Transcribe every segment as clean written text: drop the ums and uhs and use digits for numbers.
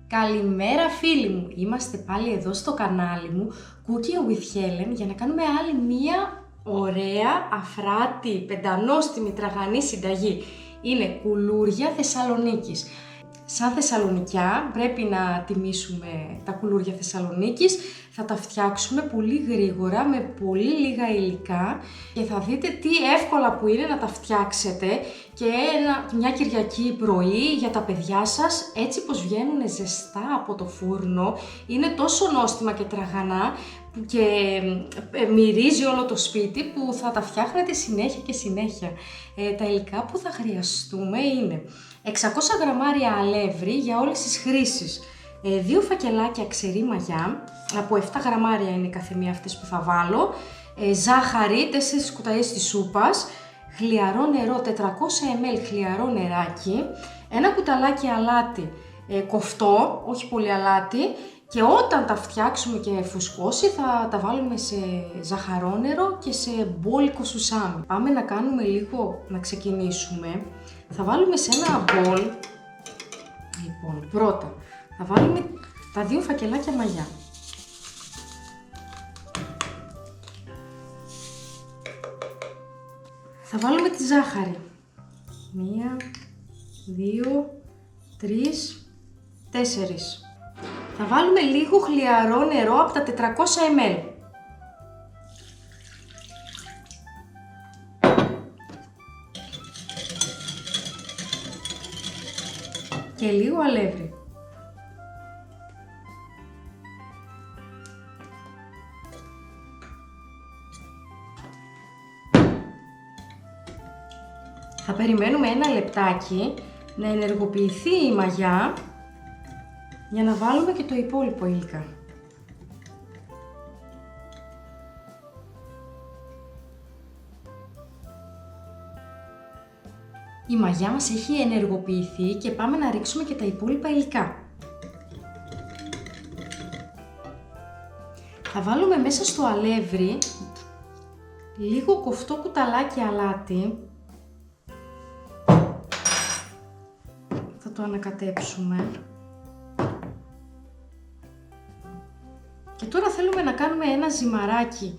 Καλημέρα φίλοι μου! Είμαστε πάλι εδώ στο κανάλι μου Cooking with Helen για να κάνουμε άλλη μία ωραία, αφράτη, πεντανόστιμη, τραγανή συνταγή. Είναι κουλούρια Θεσσαλονίκης. Σαν Θεσσαλονικιά πρέπει να τιμήσουμε τα κουλούρια Θεσσαλονίκης. Θα τα φτιάξουμε πολύ γρήγορα με πολύ λίγα υλικά και θα δείτε τι εύκολα που είναι να τα φτιάξετε και μια Κυριακή πρωί για τα παιδιά σας, έτσι πως βγαίνουν ζεστά από το φούρνο. Είναι τόσο νόστιμα και τραγανά και μυρίζει όλο το σπίτι που θα τα φτιάχνετε συνέχεια και συνέχεια. Τα υλικά που θα χρειαστούμε είναι 600 γραμμάρια αλεύρι για όλες τις χρήσεις, 2 φακελάκια ξερή μαγιά, από 7 γραμμάρια είναι καθεμία αυτές που θα βάλω, ζάχαρη, 4 κουταλιές της σούπας, χλιαρό νερό, 400 ml χλιαρό νεράκι, ένα κουταλάκι αλάτι κοφτό, όχι πολύ αλάτι, και όταν τα φτιάξουμε και φουσκώσει θα τα βάλουμε σε ζαχαρόνερο και σε μπόλικο σουσάμι. Πάμε να κάνουμε λίγο, να ξεκινήσουμε. Θα βάλουμε σε ένα μπολ, λοιπόν, πρώτα θα βάλουμε τα 2 φακελάκια μαγιά. Θα βάλουμε τη ζάχαρη. 1, 2, 3, 4. Θα βάλουμε λίγο χλιαρό νερό από τα 400 ml. Και λίγο αλεύρι. Θα περιμένουμε ένα λεπτάκι να ενεργοποιηθεί η μαγιά για να βάλουμε και το υπόλοιπο υλικά. Η μαγιά μας έχει ενεργοποιηθεί και πάμε να ρίξουμε και τα υπόλοιπα υλικά. Θα βάλουμε μέσα στο αλεύρι λίγο κοφτό κουταλάκι αλάτι. Θα το ανακατέψουμε. Και τώρα θέλουμε να κάνουμε ένα ζυμαράκι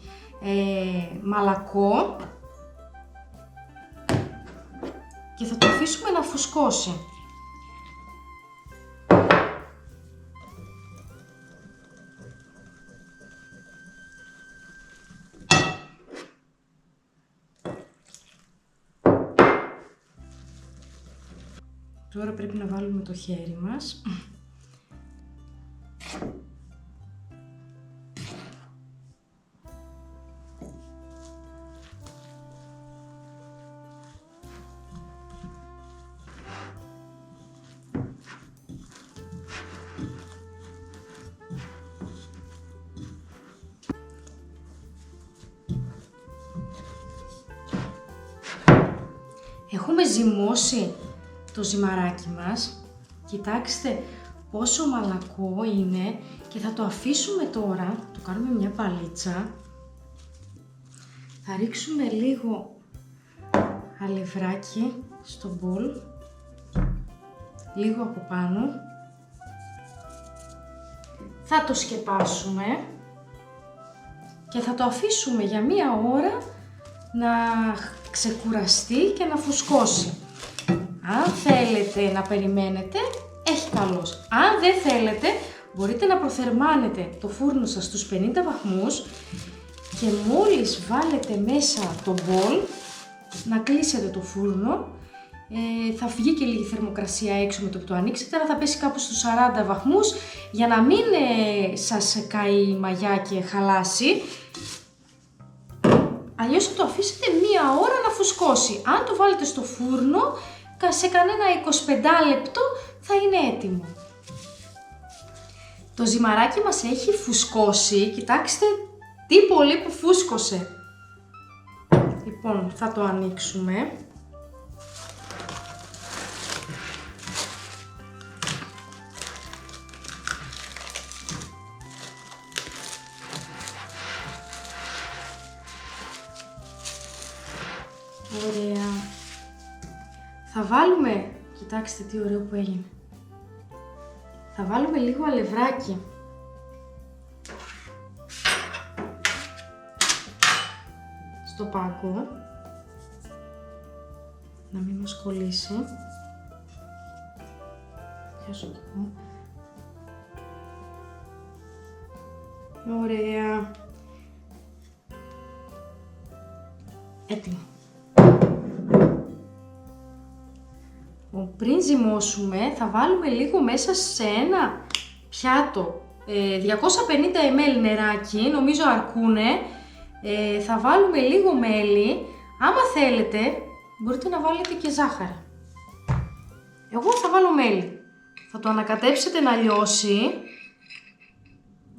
μαλακό και θα το αφήσουμε να φουσκώσει. Τώρα πρέπει να βάλουμε το χέρι μας. Έχουμε ζυμώσει το ζυμαράκι μας. Κοιτάξτε πόσο μαλακό είναι και θα το αφήσουμε τώρα, το κάνουμε μια παλίτσα. Θα ρίξουμε λίγο αλευράκι στο μπολ, λίγο από πάνω. Θα το σκεπάσουμε και θα το αφήσουμε για μία ώρα να ξεκουραστεί και να φουσκώσει. Αν θέλετε να περιμένετε, έχει καλώς. Αν δεν θέλετε, μπορείτε να προθερμάνετε το φούρνο σας στους 50 βαθμούς και μόλις βάλετε μέσα το μπολ, να κλείσετε το φούρνο. Θα βγει και λίγη θερμοκρασία έξω με το που το ανοίξετε, αλλά θα πέσει κάπου στους 40 βαθμούς για να μην σας καεί η μαγιά και χαλάσει. Αλλιώς θα το αφήσετε μία ώρα να φουσκώσει. Αν το βάλετε στο φούρνο, σε κανένα 25 λεπτό θα είναι έτοιμο. Το ζυμαράκι μας έχει φουσκώσει, κοιτάξτε τι πολύ που φούσκωσε. Λοιπόν, θα το ανοίξουμε. Ωραία. Θα βάλουμε, κοιτάξτε τι ωραίο που έγινε. Θα βάλουμε λίγο αλευράκι. Στο πάγκο. Να μην μας κολλήσει. Πιάσω κι εγώ. Ωραία. Έτοιμο. Πριν ζυμώσουμε θα βάλουμε λίγο μέσα σε ένα πιάτο 250 ml νεράκι, νομίζω αρκούνε. Θα βάλουμε λίγο μέλι. Άμα θέλετε μπορείτε να βάλετε και ζάχαρη. Εγώ θα βάλω μέλι. Θα το ανακατέψετε να λιώσει.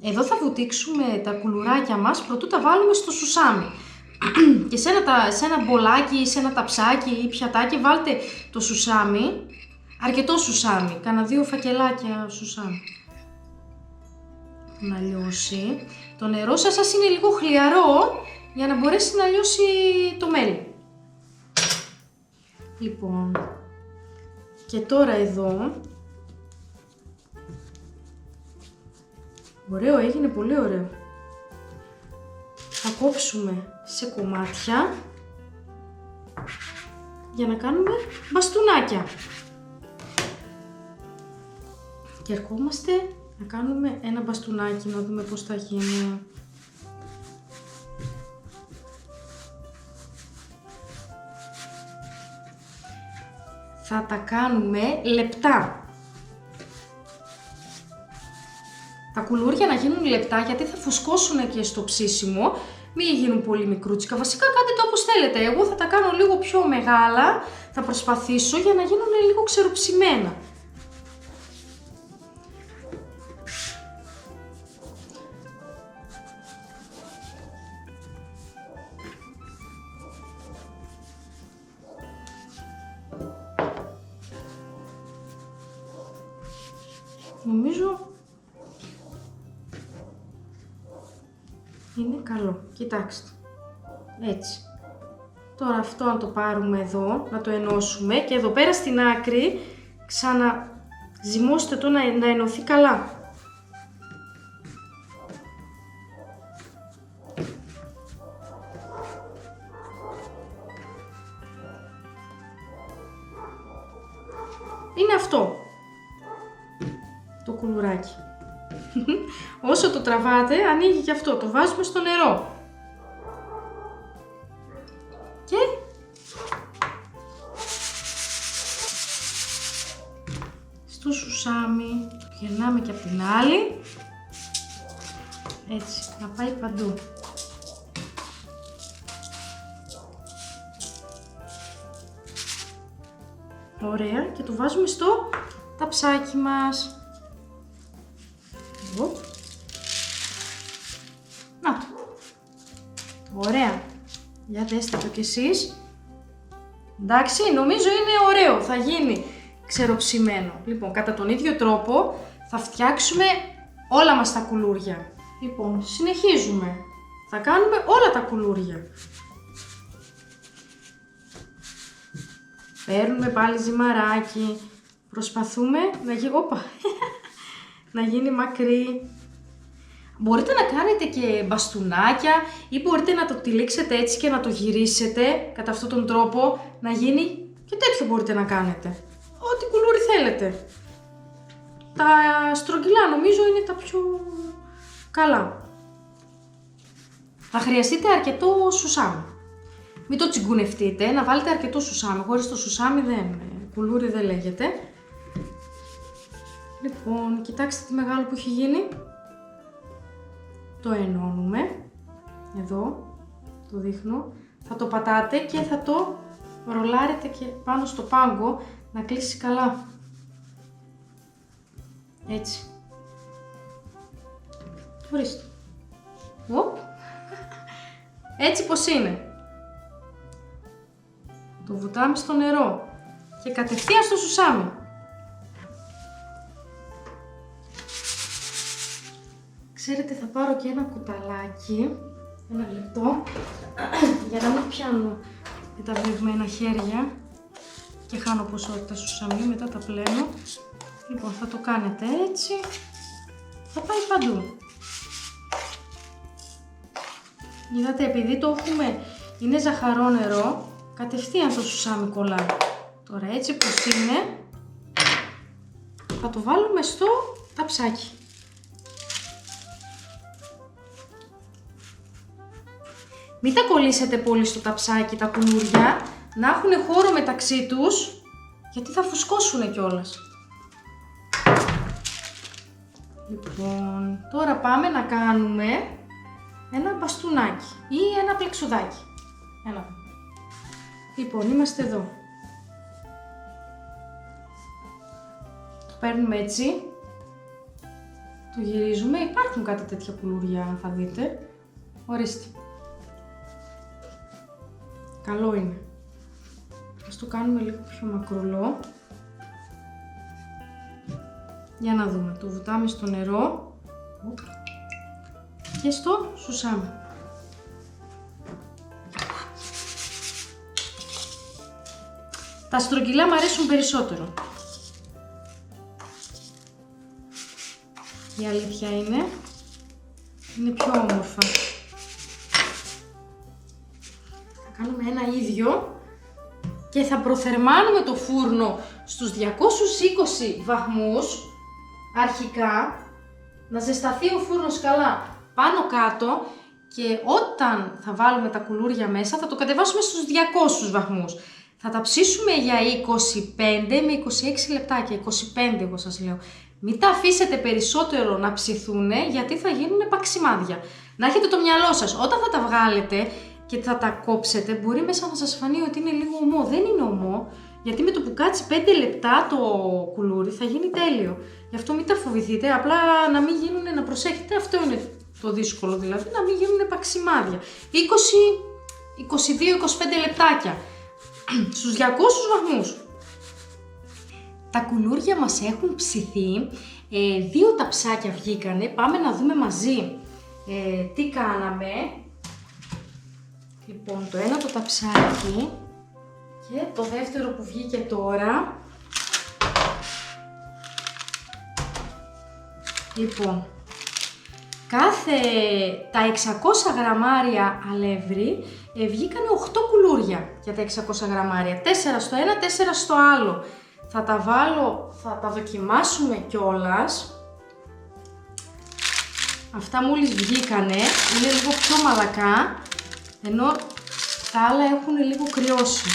Εδώ θα βουτήξουμε τα κουλουράκια μας προτού τα βάλουμε στο σουσάμι. Και σε ένα μπολάκι, σε ένα ταψάκι ή πιατάκι βάλτε το σουσάμι. Αρκετό σουσάμι, κάνα 2 φακελάκια σουσάμι. Να λιώσει. Το νερό σας είναι λίγο χλιαρό για να μπορέσει να λιώσει το μέλι. Λοιπόν, και τώρα εδώ, ωραίο, έγινε πολύ ωραίο. Θα κόψουμε σε κομμάτια για να κάνουμε μπαστούνάκια. Και ερχόμαστε να κάνουμε ένα μπαστούνάκι, να δούμε πώς θα γίνει. Θα τα κάνουμε λεπτά. Τα κουλούρια να γίνουν λεπτά γιατί θα φουσκώσουν και στο ψήσιμο. Μην γίνουν πολύ μικρούτσικα. Βασικά κάντε το όπως θέλετε. Εγώ θα τα κάνω λίγο πιο μεγάλα. Θα προσπαθήσω για να γίνουν λίγο ξεροψημένα. Νομίζω είναι καλό. Κοιτάξτε. Έτσι. Τώρα αυτό να το πάρουμε εδώ, να το ενώσουμε και εδώ πέρα στην άκρη ξαναζυμώστε το να ενωθεί καλά. Είναι αυτό το κουλουράκι. Όσο το τραβάτε ανοίγει και αυτό, το βάζουμε στο νερό. Και στο σουσάμι το γυρνάμε και από την άλλη. Έτσι, να πάει παντού. Ωραία, και το βάζουμε στο ταψάκι μας. Να το. Ωραία. Για δέστε το κι εσείς. Εντάξει, νομίζω είναι ωραίο. Θα γίνει ξεροψημένο. Λοιπόν, κατά τον ίδιο τρόπο θα φτιάξουμε όλα μας τα κουλούρια. Λοιπόν, συνεχίζουμε. Θα κάνουμε όλα τα κουλούρια. Παίρνουμε πάλι ζυμαράκι. Προσπαθούμε να γίνει μακρύ. Μπορείτε να κάνετε και μπαστούνάκια ή μπορείτε να το τυλίξετε έτσι και να το γυρίσετε κατά αυτόν τον τρόπο να γίνει και τέτοιο μπορείτε να κάνετε. Ό,τι κουλούρι θέλετε. Τα στρογγυλά νομίζω είναι τα πιο καλά. Θα χρειαστείτε αρκετό σουσάμι. Μην το τσιγκουνευτείτε, να βάλετε αρκετό σουσάμι. Χωρίς το σουσάμι κουλούρι δεν λέγεται. Λοιπόν, κοιτάξτε τι μεγάλο που έχει γίνει. Το ενώνουμε. Εδώ, το δείχνω. Θα το πατάτε και θα το ρολάρετε και πάνω στο πάγκο να κλείσει καλά. Έτσι. Ορίστε. Έτσι πως είναι. Το βουτάμε στο νερό και κατευθείαν στο σουσάμι. Ξέρετε, θα πάρω και ένα κουταλάκι, ένα λεπτό, για να μην πιάνω με τα βρεγμένα χέρια και χάνω ποσότητα σουσάμι, μετά τα πλένω. Λοιπόν, θα το κάνετε έτσι, θα πάει παντού. Είδατε, επειδή το έχουμε, είναι ζαχαρό νερό, κατευθείαν το σουσάμι κολλάει. Τώρα έτσι πως είναι, θα το βάλουμε στο ταψάκι. Μην τα κολλήσετε πολύ στο ταψάκι τα κουλούρια, να έχουν χώρο μεταξύ τους, γιατί θα φουσκώσουν κιόλας. Λοιπόν, τώρα πάμε να κάνουμε ένα μπαστούνάκι ή ένα πλεξουδάκι. Λοιπόν, είμαστε εδώ. Το παίρνουμε έτσι, το γυρίζουμε. Υπάρχουν κάτι τέτοια κουλούρια, αν θα δείτε. Ορίστε. Καλό είναι. Ας το κάνουμε λίγο πιο μακρουλό. Για να δούμε. Το βουτάμε στο νερό και στο σουσάμι. Τα στρογγυλά μου αρέσουν περισσότερο. Η αλήθεια είναι πιο όμορφα. Θα κάνουμε ένα ίδιο και θα προθερμάνουμε το φούρνο στους 220 βαθμούς αρχικά, να ζεσταθεί ο φούρνος καλά πάνω κάτω και όταν θα βάλουμε τα κουλούρια μέσα θα το κατεβάσουμε στους 200 βαθμούς. Θα τα ψήσουμε για 25 με 26 λεπτάκια, 25 εγώ σας λέω. Μην τα αφήσετε περισσότερο να ψηθούνε γιατί θα γίνουν παξιμάδια. Να έχετε το μυαλό σας, όταν θα τα βγάλετε και θα τα κόψετε μπορεί μέσα να σας φανεί ότι είναι λίγο ομό. Δεν είναι ομό, γιατί με το που κάτσει 5 λεπτά το κουλούρι θα γίνει τέλειο. Γι' αυτό μην τα φοβηθείτε, απλά να μην γίνουν, να προσέχετε, αυτό είναι το δύσκολο δηλαδή, να μην γίνουν παξιμάδια. 20-22-25 λεπτάκια στους 200 βαθμούς. Τα κουλούρια μας έχουν ψηθεί, 2 ταψάκια βγήκανε, πάμε να δούμε μαζί τι κάναμε. Λοιπόν, το ένα το ταψάκι και το δεύτερο που βγήκε τώρα. Λοιπόν, τα 600 γραμμάρια αλεύρι βγήκανε 8 κουλούρια για τα 600 γραμμάρια, 4 στο ένα, 4 στο άλλο. Θα τα βάλω, θα τα δοκιμάσουμε κιόλας. Αυτά μόλις βγήκανε, είναι λίγο πιο μαλακά, ενώ τα άλλα έχουν λίγο κρυώσει.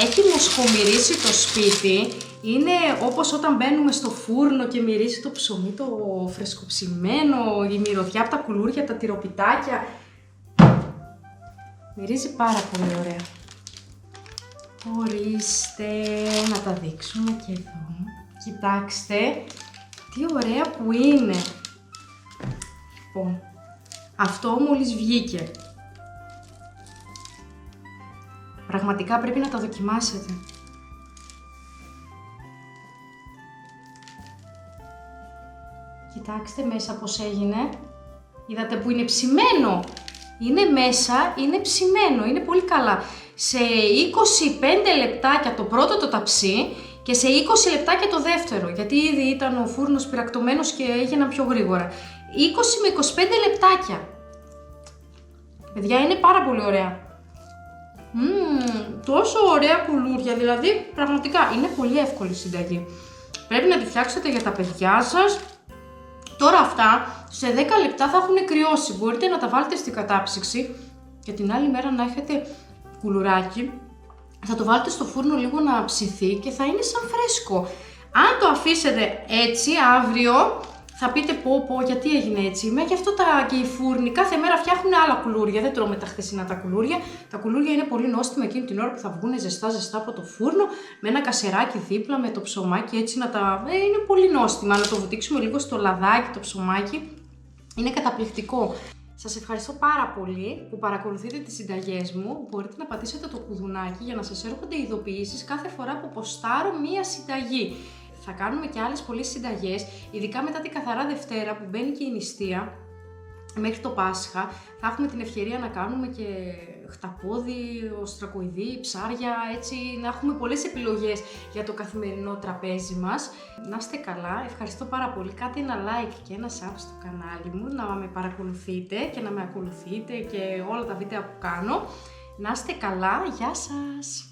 Έχει μοσχομυρίσει το σπίτι, είναι όπως όταν μπαίνουμε στο φούρνο και μυρίζει το ψωμί το φρεσκοψημένο, η μυρωδιά από τα κουλούρια, τα τυροπιτάκια. Μυρίζει πάρα πολύ ωραία. Ορίστε, να τα δείξουμε και εδώ. Κοιτάξτε, τι ωραία που είναι. Λοιπόν, αυτό μόλις βγήκε. Πραγματικά πρέπει να τα δοκιμάσετε. Κοιτάξτε μέσα πώς έγινε. Είδατε που είναι ψημένο. Είναι μέσα, είναι ψημένο, είναι πολύ καλά. Σε 25 λεπτάκια το πρώτο το ταψί και σε 20 λεπτάκια το δεύτερο, γιατί ήδη ήταν ο φούρνος πυρακτωμένος και έγιναν πιο γρήγορα. 20 με 25 λεπτάκια. Παιδιά, είναι πάρα πολύ ωραία. Τόσο ωραία κουλούρια, δηλαδή πραγματικά είναι πολύ εύκολη συνταγή. Πρέπει να τη φτιάξετε για τα παιδιά σας. Τώρα αυτά σε 10 λεπτά θα έχουν κρυώσει. Μπορείτε να τα βάλετε στην κατάψυξη και την άλλη μέρα να έχετε κουλουράκι. Θα το βάλετε στο φούρνο λίγο να ψηθεί και θα είναι σαν φρέσκο. Αν το αφήσετε έτσι αύριο θα πείτε πω γιατί έγινε έτσι. Γι' αυτό και οι φούρνοι κάθε μέρα φτιάχνουν άλλα κουλούρια. Δεν τρώμε τα χθεσινά τα κουλούρια. Τα κουλούρια είναι πολύ νόστιμα εκείνη την ώρα που θα βγουν ζεστά από το φούρνο, με ένα κασεράκι δίπλα, με το ψωμάκι έτσι να τα. Είναι πολύ νόστιμα. Να το βουτήξουμε λίγο στο λαδάκι το ψωμάκι. Είναι καταπληκτικό. Σας ευχαριστώ πάρα πολύ που παρακολουθείτε τις συνταγές μου. Μπορείτε να πατήσετε το κουδουνάκι για να σας έρχονται ειδοποιήσεις κάθε φορά που ποστάρω μία συνταγή. Θα κάνουμε και άλλες πολλές συνταγές, ειδικά μετά την Καθαρά Δευτέρα που μπαίνει και η νηστεία μέχρι το Πάσχα. Θα έχουμε την ευκαιρία να κάνουμε και χταπόδι, οστρακοειδή, ψάρια, έτσι να έχουμε πολλές επιλογές για το καθημερινό τραπέζι μας. Να είστε καλά, ευχαριστώ πάρα πολύ. Κάντε ένα like και ένα sub στο κανάλι μου, να με παρακολουθείτε και να με ακολουθείτε και όλα τα βίντεο που κάνω. Να είστε καλά, γεια σας!